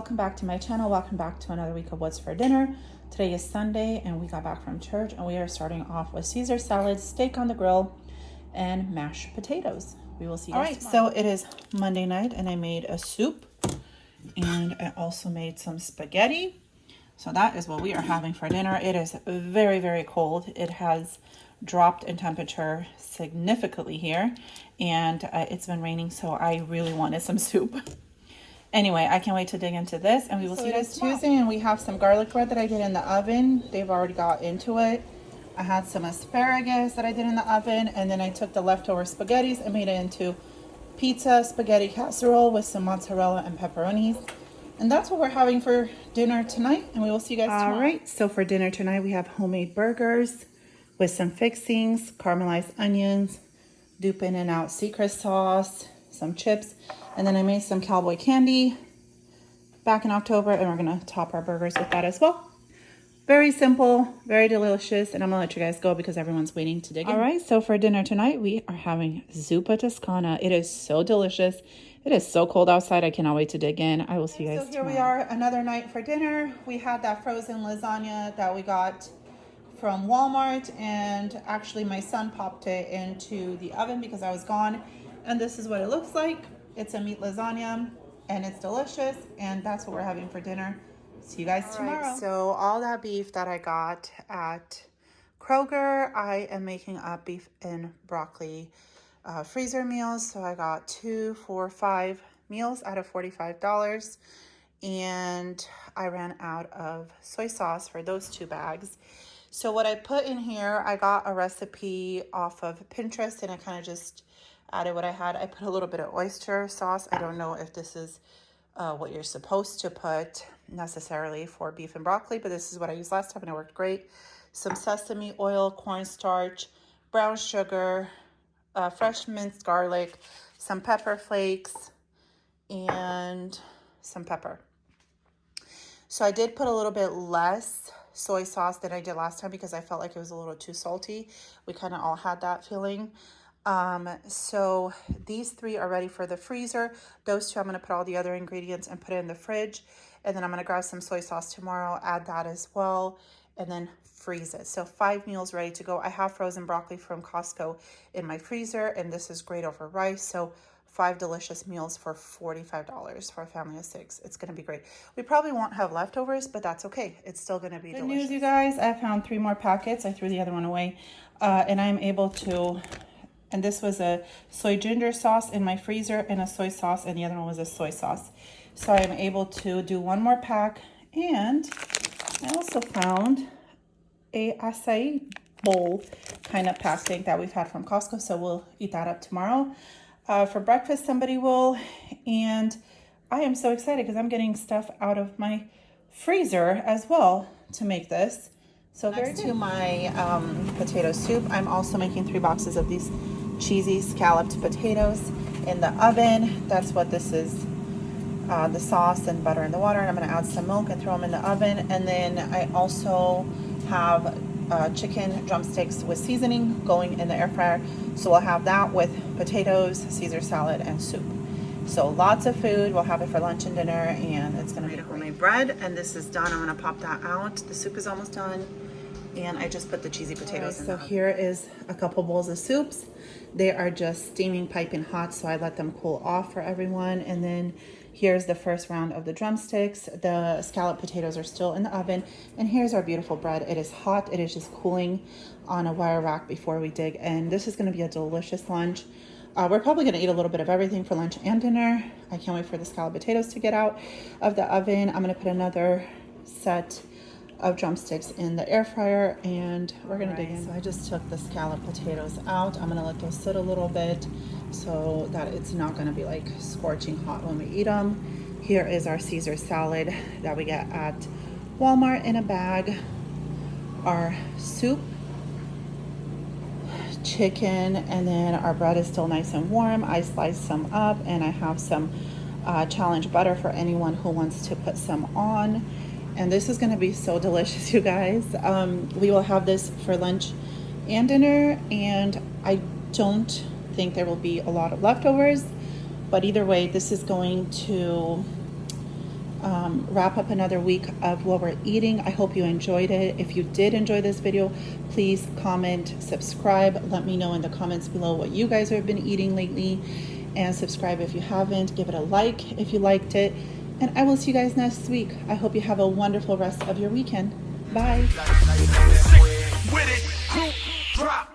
welcome back to my channel. Welcome back to another week of What's for Dinner. Today is Sunday and we got back from church and we are starting off with Caesar salad, steak on the grill, and mashed potatoes. We will see you guys tomorrow. So it is Monday night and I made a soup and I also made some spaghetti. So that is what we are having for dinner. It is very, very cold. It has dropped in temperature significantly here and it's been raining, so I really wanted some soup. Anyway, I can't wait to dig into this and we will see you guys tomorrow. Tuesday and we have some garlic bread that I did in the oven. They've already got into it. I had some asparagus that I did in the oven, and then I took the leftover spaghettis and made it into pizza spaghetti casserole with some mozzarella and pepperonis. And that's what we're having for dinner tonight, and we will see you guys tomorrow. All right, so for dinner tonight we have homemade burgers with some fixings, caramelized onions, Dupe In and Out secret sauce, some chips, and then I made some cowboy candy back in October, and we're gonna top our burgers with that as well. Very simple, very delicious, and I'm gonna let you guys go because everyone's waiting to dig in. All right, so for dinner tonight, we are having zuppa toscana. It is so delicious. It is so cold outside. I cannot wait to dig in. I will see you guys tomorrow. So here we are, another night for dinner. We had that frozen lasagna that we got from Walmart, and actually my son popped it into the oven because I was gone, and this is what it looks like. It's a meat lasagna and it's delicious, and that's what we're having for dinner. See you guys tomorrow. Right, so all that beef that I got at Kroger, I am making up beef and broccoli freezer meals. So I got 2, 4, 5 meals out of $45, and I ran out of soy sauce for those 2 bags. So what I put in here, I got a recipe off of Pinterest and I kind of just added what I had. I put a little bit of oyster sauce. I don't know if this is what you're supposed to put necessarily for beef and broccoli, but this is what I used last time and it worked great. Some sesame oil, cornstarch, brown sugar, fresh minced garlic, some pepper flakes, and some pepper. So I did put a little bit less soy sauce than I did last time because I felt like it was a little too salty. We kind of all had that feeling. So these 3 are ready for the freezer. Those 2, I'm going to put all the other ingredients and put it in the fridge. And then I'm going to grab some soy sauce tomorrow, add that as well, and then freeze it. So 5 meals ready to go. I have frozen broccoli from Costco in my freezer, and this is great over rice. So 5 delicious meals for $45 for a family of 6. It's going to be great. We probably won't have leftovers, but that's okay. It's still going to be delicious. Good news, you guys. I found 3 more packets. I threw the other one away, and I'm able to... And this was a soy ginger sauce in my freezer and a soy sauce, and the other one was a soy sauce. So I'm able to do 1 more pack. And I also found a acai bowl kind of pack thing that we've had from Costco. So we'll eat that up tomorrow. For breakfast, somebody will. And I am so excited because I'm getting stuff out of my freezer as well to make this. So next to my potato soup, I'm also making 3 boxes of these cheesy scalloped potatoes in the oven. That's what this is, the sauce and butter in the water, and I'm going to add some milk and throw them in the oven. And then I also have chicken drumsticks with seasoning going in the air fryer, so we'll have that with potatoes, Caesar salad, and soup. So lots of food. We'll have it for lunch and dinner, and it's going to be homemade bread. And this is done. I'm going to pop that out. The soup is almost done, and I just put the cheesy potatoes in. So here is a couple bowls of soups. They are just steaming piping hot, so I let them cool off for everyone. And then here's the first round of the drumsticks. The scalloped potatoes are still in the oven, and here's our beautiful bread. It is hot. It is just cooling on a wire rack before we dig, and this is going to be a delicious lunch. We're probably going to eat a little bit of everything for lunch and dinner. I can't wait for the scalloped potatoes to get out of the oven. I'm going to put another set of drumsticks in the air fryer, and we're gonna dig in. So I just took the scalloped potatoes out. I'm gonna let those sit a little bit so that it's not gonna be like scorching hot when we eat them. Here is our Caesar salad that we get at Walmart in a bag. Our soup, chicken, and then our bread is still nice and warm. I sliced some up, and I have some challenge butter for anyone who wants to put some on. And this is going to be so delicious, you guys. We will have this for lunch and dinner, and I don't think there will be a lot of leftovers, but either way, this is going to wrap up another week of what we're eating. I hope you enjoyed it. If you did enjoy this video, please comment, subscribe. Let me know in the comments below what you guys have been eating lately, and subscribe if you haven't. Give it a like if you liked it, and I will see you guys next week. I hope you have a wonderful rest of your weekend. Bye. With it, drop.